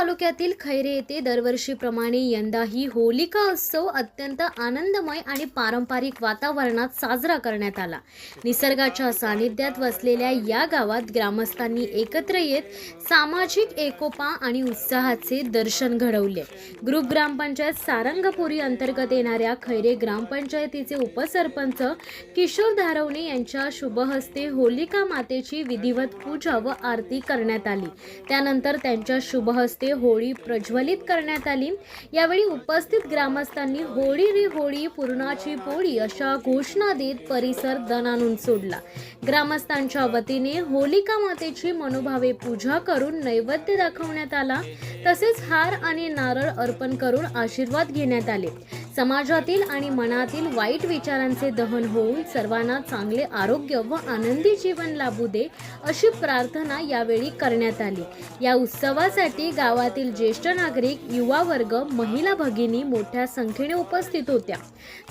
तालुक्यातील खैरे येथे दरवर्षीप्रमाणे यंदाही होलिका उत्सव अत्यंत आनंदमय आणि पारंपरिक वातावरणात साजरा करण्यात आला। निसर्गाच्या सानिध्यात वसलेल्या या गावात ग्रामस्थांनी एकत्र येत सामाजिक एकोपा आणि उत्साहाचे दर्शन घडवले। ग्रुप ग्रामपंचायत सारंगपुरी अंतर्गत येणाऱ्या खैरे ग्रामपंचायतीचे उपसरपंच किशोर धारवणे यांच्या शुभहस्ते होलिका मातेची विधिवत पूजा व आरती करण्यात आली। त्यानंतर त्यांच्या शुभहस्ते होळी प्रज्वलित करण्यात आली। यावेळी उपस्थित ग्रामस्थांनी होळी रे होळी पूर्णाची पोळी अशा घोषणा देत परिसर दणाणून सोडला। ग्रामस्थांच्या वतीने होलिका मातेची मनोभावे पूजा करून नैवेद्य दाखवण्यात आला। तसेच हार आणि नारळ अर्पण करून आशीर्वाद घेण्यात आले। समाजातील आणि मनातील वाईट विचारांचे दहन होऊन सर्वांना चांगले आरोग्य व आनंदी जीवन लाभू दे अशी प्रार्थना यावेळी करण्यात आली। या उत्सवासाठी गावातील ज्येष्ठ नागरिक, युवा वर्ग, महिला भगिनी मोठ्या संख्येने उपस्थित होत्या।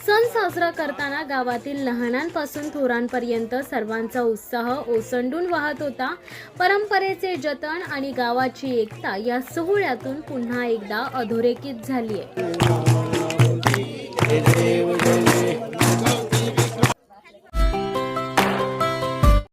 सण साजरा करताना गावातील लहानांपासून थोरांपर्यंत सर्वांचा उत्साह ओसंडून वाहत होता। परंपरेचे जतन आणि गावाची एकता या सोहळ्यातून पुन्हा एकदा अधोरेखित झाली आहे।